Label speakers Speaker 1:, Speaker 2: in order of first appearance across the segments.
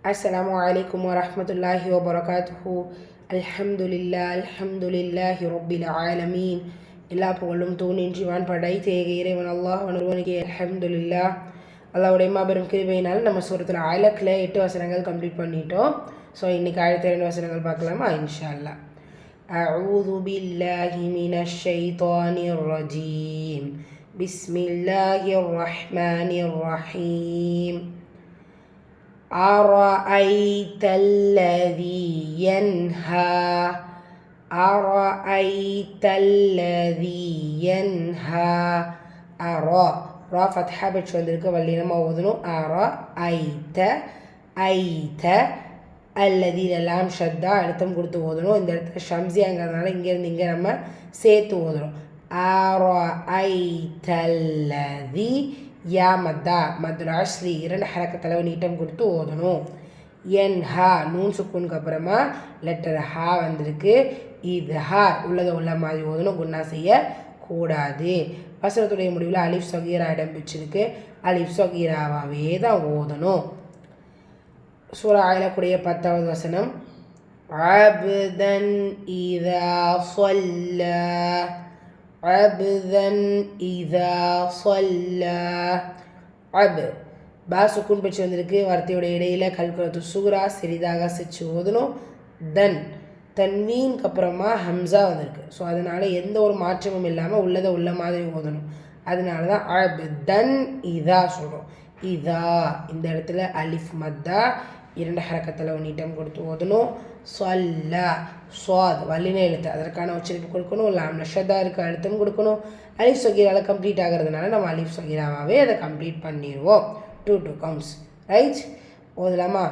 Speaker 1: அஸ்ஸலாமு அலைக்கும் வரஹ்மத்துல்லாஹி வபரகாத்துஹு. அல்ஹம்துலில்லாஹி ரப்பில் ஆலமீன். எல்லா புகழும் தூணின்றிவான் படைத்த ஏக இறைவன் அல்லாஹ் ஒருவனுக்கே அல்ஹம்துலில்லாஹ். அல்லாஹ்வுடைய மாபெரும் கிருபையினால் நம்ம சூரத்துல் அலக்ல 8 வசனங்கள் கம்ப்ளீட் பண்ணிட்டோம். ஸோ இன்றைக்கி அடுத்த 2 வசனங்கள் பார்க்கலாமா இன்ஷா அல்லாஹ். அஊது பில்லாஹி மினஷ் ஷைத்தானிர் ரஜீம். பிஸ்மில்லாஹிர் ரஹ்மானிர் ரஹீம். أرأيت الذي ينهى أرأيت الذي ينهى أرى ரா ஃபத்ஹா பெற்று வந்திருக்கு, வல்லினமாக ஓதணும். أرأيت ஐத அல்லதி எல்லாம் ஷத்தா அழுத்தம் கொடுத்து ஓதணும். இந்த இடத்துல ஷம்சியாங்கிறதுனால இங்கேருந்து இங்கே நம்ம சேர்த்து ஓதணும். أرأيت الذي யா மத்தா மதுல் அஸ்லி 2 ஹரக்கத்தளவு நீட்டம் கொடுத்து ஓதணும். என் ஹா நூன் சுக்குனுக்கு அப்புறமா லெட்டர் ஹா வந்திருக்கு. இது ஹா உள்ளதை உள்ள மாதிரி ஓதணும், குன்னா செய்யக்கூடாது. வசனத்துடைய முடிவில் அலிஃப் சொகீரா இடம் பெற்றிருக்கு, அலிஃப் சொகீராவாவே தான் ஓதணும். சூரா ஆயிலக்கூடிய 10வது வசனம். அப்தன் இதா ஸல்லா عبدا إذا صلى عب பா சுக்குன் பெற்று வந்திருக்கு. வார்த்தையோட இடையில கல்குலத்து சூரா சிறிதாக சிச்சு ஓதணும். தன் தன்வீனுக்கு அப்புறமா ஹம்சா வந்திருக்கு. ஸோ அதனால் எந்த ஒரு மாற்றமும் இல்லாமல் உள்ளதை உள்ள மாதிரி ஓதணும். அதனால தான் அப் தன் இதா சொல்கிறோம். இதா இந்த இடத்துல அலிஃப் மத்தா 2 ஹரக்கத்தில் நீட்டம் கொடுத்து ஓதணும். சொல்லா ஸ்வாத் வல்லின எழுத்து, அதற்கான உச்சரிப்பு கொடுக்கணும். லாம்ல ஷதா இருக்க அழுத்தம் கொடுக்கணும். அலிஃப் சொகீராவில் கம்ப்ளீட் ஆகிறதுனால நம்ம அலிஃப் சொகீராவே அதை கம்ப்ளீட் பண்ணிடுவோம். 2 கவுண்ட்ஸ் ரைட். ஓதலாமா?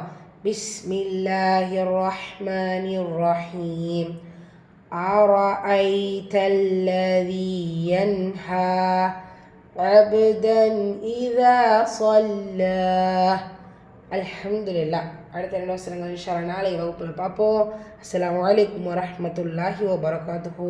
Speaker 1: பிஸ்மில்லாஹிர் ரஹ்மானிர் ரஹீம். أرأيت الذي ينهى عبدا إذا صلى. அல்ஹம்துலில்லாஹ். அடுத்த 2 வசனங்கள் இன்ஷா அல்லாஹ் நாளை வகுப்பில் பார்ப்போம். அஸ்ஸலாமு அலைக்கும் வரஹ்மத்துல்லாஹி வபரகாத்துஹு.